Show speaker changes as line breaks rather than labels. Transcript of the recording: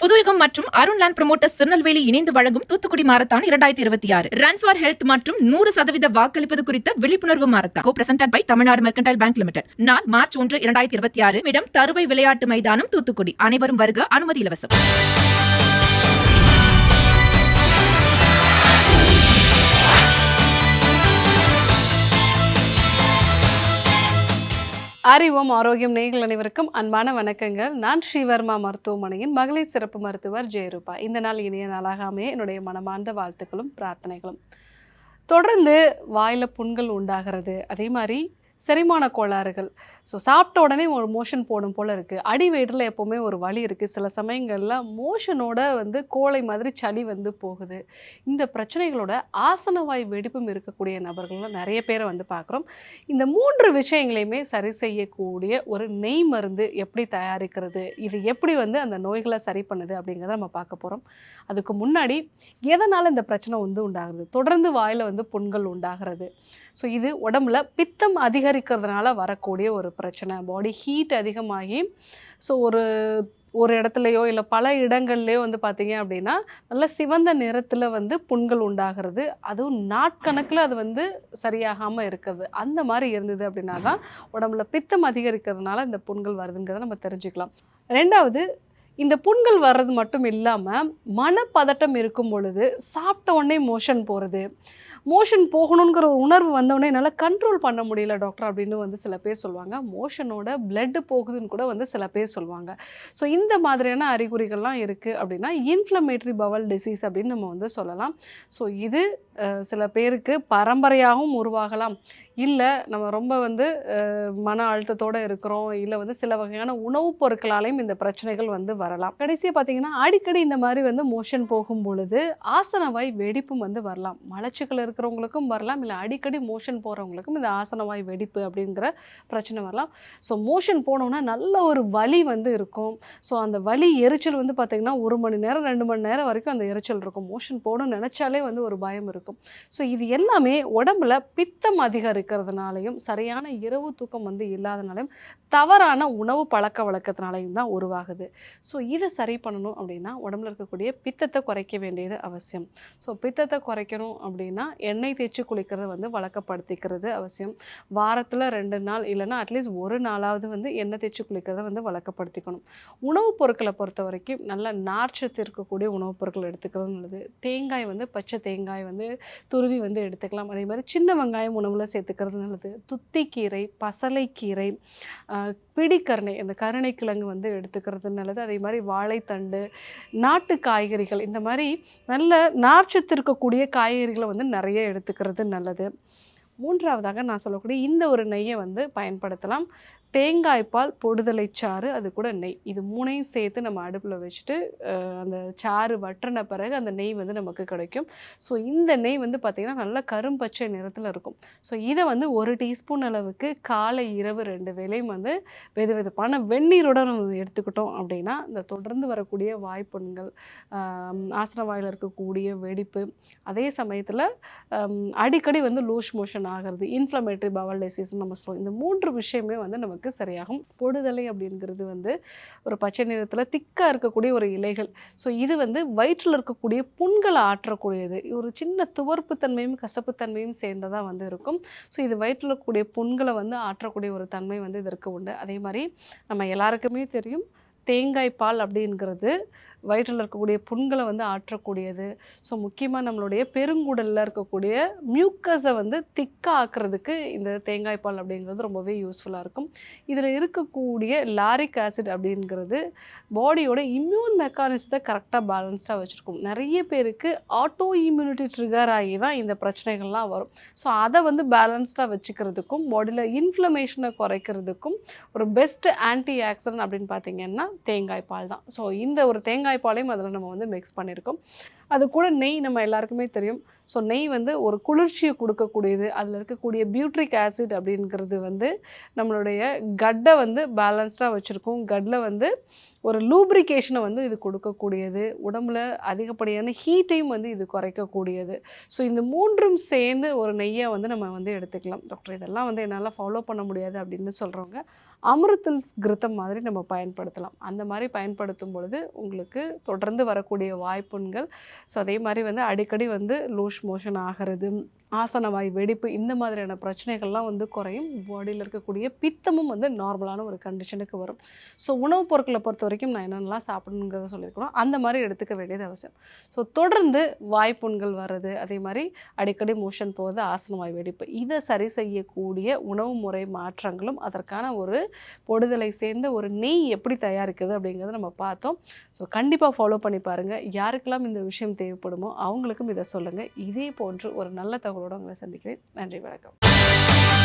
புதுயுகம் மற்றும் Arun land promoters Tirunelveli இணைந்து வழங்கும் Thoothukudi marathon 2026 run for health மற்றும் 100% வாக்களிப்பது குறித்த விழிப்புணர்வு marathon co presented by Tamil Nadu Mercantile Bank Limited. நாள் மார்ச் 1, 2026. இடம் தருவை விளையாட்டு மைதானம், தூத்துக்குடி. அனைவரும் வருக. அனுமதி இலவசம்.
அறிவோம் ஆரோக்கியம் நேயர்கள் அனைவருக்கும் அன்பான வணக்கங்கள். நான் ஸ்ரீவர்மா மருத்துவமனையின் மகளிர் சிறப்பு மருத்துவர் ஜெயரூபா. இந்த நாள் இனிய நாளாக அமைய என்னுடைய மனமார்ந்த வாழ்த்துக்களும் பிரார்த்தனைகளும். தொடர்ந்து வாயில் புண்கள் உண்டாகிறது, அதே மாதிரி செரிமான கோளாறுகள். ஸோ சாப்பிட்ட உடனே ஒரு மோஷன் போடும் போல் இருக்குது. அடி வயிற்றில் எப்போவுமே ஒரு வலி இருக்குது. சில சமயங்களில் மோஷனோட கோழை மாதிரி சளி போகுது. இந்த பிரச்சனைகளோட ஆசனவாய் வெடிப்பும் இருக்கக்கூடிய நபர்களும் நிறைய பேரை பார்க்குறோம். இந்த 3 விஷயங்களையுமே சரி செய்யக்கூடிய ஒரு நெய் மருந்து எப்படி தயாரிக்கிறது, இது எப்படி அந்த நோய்களை சரி பண்ணுது அப்படிங்கிறத நம்ம பார்க்க போகிறோம். அதுக்கு முன்னாடி எதனால் இந்த பிரச்சனை உண்டாகிறது, தொடர்ந்து வாயில் புண்கள் உண்டாகிறது. ஸோ இது உடம்புல பித்தம் அதிகரிக்கிறதுனால வரக்கூடிய ஒரு பிரச்சனை. பாடி ஹீட் அதிகமாகி ஸோ ஒரு இடத்துலையோ இல்லை பல இடங்கள்லையோ பார்த்தீங்க அப்படின்னா நல்ல சிவந்த நிறத்தில் புண்கள் உண்டாகிறது. அதுவும் நாட்கணக்கில் அது சரியாகாமல் இருக்குது. அந்த மாதிரி இருந்தது அப்படின்னா தான் உடம்புல பித்தம் அதிகரிக்கிறதுனால இந்த புண்கள் வருதுங்கிறத நம்ம தெரிஞ்சுக்கலாம். ரெண்டாவது, இந்த புண்கள் வர்றது மட்டும் இல்லாமல் மனப்பதட்டம் இருக்கும் பொழுது சாப்பிட்ட உடனே மோஷன் போகிறது. மோஷன் போகணுங்கிற ஒரு உணர்வு வந்தவுடனே என்னால் கண்ட்ரோல் பண்ண முடியல டாக்டர் அப்படின்னு சில பேர் சொல்லுவாங்க. மோஷனோட பிளட்டு போகுதுன்னு கூட சில பேர் சொல்லுவாங்க. ஸோ இந்த மாதிரியான அறிகுறிகள்லாம் இருக்குது அப்படின்னா இன்ஃப்ளமேட்டரி பவல் டிசீஸ் அப்படின்னு நம்ம சொல்லலாம். ஸோ இது சில பேருக்கு பரம்பரையாகவும் உருவாகலாம். இல்லை நம்ம ரொம்ப மன அழுத்தத்தோடு இருக்கிறோம், இல்லை சில வகையான உணவுப் பொருட்களாலையும் இந்த பிரச்சனைகள் வரலாம். கடைசியாக பார்த்தீங்கன்னா அடிக்கடி இந்த மாதிரி மோஷன் போகும் பொழுது ஆசனவாய் வெடிப்பும் வரலாம். மலச்சிக்கல் இருக்கிறவங்களுக்கும் வரலாம், இல்லை அடிக்கடி மோஷன் போகிறவங்களுக்கும் இந்த ஆசனவாய் வெடிப்பு அப்படிங்கிற பிரச்சனை வரலாம். ஸோ மோஷன் போனோன்னா நல்ல ஒரு வலி இருக்கும். ஸோ அந்த வலி எரிச்சல் பார்த்திங்கன்னா 1 மணி நேரம் 2 மணி நேரம் வரைக்கும் அந்த எரிச்சல் இருக்கும். மோஷன் போகணும்னு நினச்சாலே ஒரு பயம் இருக்கும். ஸோ இது எல்லாமே உடம்புல பித்தம் அதிகரிக்கிறதுனாலையும் சரியான இரவு தூக்கம் இல்லாதனாலையும் தவறான உணவு பழக்க வழக்கத்தினாலையும் தான் உருவாகுது. ஸோ இதை சரி பண்ணணும் அப்படின்னா உடம்புல இருக்கக்கூடிய பித்தத்தை குறைக்க வேண்டியது அவசியம். ஸோ பித்தத்தை குறைக்கணும் அப்படின்னா எண்ணெய் தேய்ச்சி குளிக்கிறது வழக்கப்படுத்திக்கிறது அவசியம். வாரத்தில் 2 நாள் இல்லைன்னா அட்லீஸ்ட் 1 நாளாவது எண்ணெய் தேய்ச்சி குளிக்கிறத வழக்கப்படுத்திக்கணும். உணவுப் பொருட்களை பொறுத்த வரைக்கும் நல்ல நார்ச்சத்து இருக்கக்கூடிய உணவுப் பொருட்கள் எடுத்துக்கிறது நல்லது. தேங்காய் பச்சை தேங்காய் துருவி எடுத்துக்கலாம். அதே மாதிரி சின்ன வெங்காயம் உணவில் சேர்த்துக்கிறது நல்லது. துத்திக்கீரை, பசலைக்கீரை, பிடிக்கரணை, இந்த கருணைக்கிழங்கு எடுத்துக்கிறது நல்லது. அதே மாதிரி வாழைத்தண்டு, நாட்டு காய்கறிகள், இந்த மாதிரி நல்ல நார்ச்சத்து இருக்கக்கூடிய காய்கறிகளை நிறைய எடுத்துக்கிறது நல்லது. மூன்றாவதாக நான் சொல்லக்கூடிய இந்த ஒரு நெய்யை பயன்படுத்தலாம். தேங்காய் பால், பொடுதலை சாறு, அது கூட நெய், இது 3ஐயும் சேர்த்து நம்ம அடுப்பில் வச்சுட்டு அந்த சாறு வற்றின பிறகு அந்த நெய் நமக்கு கிடைக்கும். ஸோ இந்த நெய் பார்த்திங்கன்னா நல்லா கரும்பச்சை நிறத்தில் இருக்கும். ஸோ இதை 1 டீஸ்பூன் அளவுக்கு காலை இரவு 2 வேளையும் வெது வெதுப்பான வெந்நீரோடு நம்ம எடுத்துக்கிட்டோம் அப்படின்னா இந்த தொடர்ந்து வரக்கூடிய வாய்ப்புண்கள், ஆசன வாயில் இருக்கக்கூடிய வெடிப்பு, அதே சமயத்தில் அடிக்கடி லூஸ் மோஷன் ஆகிறது, இன்ஃப்ளமேட்டரி பவல் டிசீஸ்ன்னு நம்ம சொல்லுவோம். இந்த 3 விஷயமே நமக்கு சரியாகும். பொடுதலை அப்படிங்கிறது ஒரு பச்சை நிறத்தில் திக்காக இருக்கக்கூடிய ஒரு இலைகள். ஸோ இது வயிற்றில் இருக்கக்கூடிய புண்களை ஆற்றக்கூடியது. ஒரு சின்ன துவர்ப்பு தன்மையும் கசப்பு தன்மையும் சேர்ந்ததாக இருக்கும். ஸோ இது வயிற்றில் இருக்கக்கூடிய புண்களை ஆற்றக்கூடிய ஒரு தன்மை இதற்கு உண்டு. அதே மாதிரி நம்ம எல்லாருக்குமே தெரியும், தேங்காய் பால் அப்படிங்கிறது வயிற்றில் இருக்கக்கூடிய புண்களை ஆற்றக்கூடியது. ஸோ முக்கியமாக நம்மளுடைய பெருங்குடலில் இருக்கக்கூடிய மியூக்கஸை திக்காக ஆக்கிறதுக்கு இந்த தேங்காய் பால் அப்படிங்கிறது ரொம்பவே யூஸ்ஃபுல்லாக இருக்கும். இதில் இருக்கக்கூடிய லாரிக் ஆசிட் அப்படிங்கிறது பாடியோட இம்யூன் மெக்கானிசத்தை கரெக்டாக பேலன்ஸ்டாக வச்சுருக்கும். நிறைய பேருக்கு ஆட்டோ இம்யூனிட்டி ட்ரிகர் ஆகி தான் இந்த பிரச்சனைகள்லாம் வரும். ஸோ அதை பேலன்ஸ்டாக வச்சுக்கிறதுக்கும் பாடியில் இன்ஃப்ளமேஷனை குறைக்கிறதுக்கும் ஒரு பெஸ்ட் ஆன்டி ஆக்சிடென்ட் அப்படின்னு பார்த்தீங்கன்னா தேங்காய் பால் தான். ஸோ இந்த ஒரு தேங்காய் பாலையும் அதில் நம்ம மிக்ஸ் பண்ணியிருக்கோம். அது கூட நெய் நம்ம எல்லாருக்குமே தெரியும். ஸோ நெய் ஒரு குளிர்ச்சியை கொடுக்கக்கூடியது. அதில் இருக்கக்கூடிய பியூட்ரிக் ஆசிட் அப்படிங்கிறது நம்மளுடைய கட்டை பேலன்ஸ்டாக வச்சுருக்கும். கட்டில் ஒரு லூப்ரிகேஷனை இது கொடுக்கக்கூடியது. உடம்புல அதிகப்படியான ஹீட்டையும் இது குறைக்கக்கூடியது. ஸோ இந்த 3ம் சேர்ந்து ஒரு நெய்யை நம்ம எடுத்துக்கலாம். டாக்டர் இதெல்லாம் என்னால் ஃபாலோ பண்ண முடியாது அப்படின்னு சொல்கிறவங்க அமிர்தல்ஸ் கிருத்தம் மாதிரி நம்ம பயன்படுத்தலாம். அந்த மாதிரி பயன்படுத்தும் பொழுது உங்களுக்கு தொடர்ந்து வரக்கூடிய வாய்ப்புண்கள், ஸோ அதே மாதிரி வந்து அடிக்கடி வந்து லூஸ் மோஷன் ஆகிறது, ஆசனவாய் வெடிப்பு, இந்த மாதிரியான பிரச்சனைகள்லாம் வந்து குறையும். பாடியில் இருக்கக்கூடிய பித்தமும் வந்து நார்மலான ஒரு கண்டிஷனுக்கு வரும். ஸோ உணவுப் பொருட்களை பொறுத்த வரைக்கும் நான் என்னென்னலாம் சாப்பிடணுங்கிறத சொல்லியிருக்கணும், அந்த மாதிரி எடுத்துக்க வேண்டியது அவசியம். ஸோ தொடர்ந்து வாய்ப்புண்கள் வர்றது, அதே மாதிரி அடிக்கடி மோஷன் போவது, ஆசனவாய் வெடிப்பு, இதை சரி செய்யக்கூடிய உணவு முறை மாற்றங்களும் அதற்கான ஒரு பொடுதலை சேர்ந்த ஒரு நெய் எப்படி தயாரிக்கிறது அப்படிங்கிறத நம்ம பார்த்தோம். ஸோ கண்டிப்பாக ஃபாலோ பண்ணி பாருங்கள். யாருக்கெல்லாம் இந்த விஷயம் தேவைப்படுமோ அவங்களுக்கும் இதை சொல்லுங்கள். இதே போன்று ஒரு நல்ல தகவலோடு உங்களை சந்திக்கிறேன். நன்றி, வணக்கம்.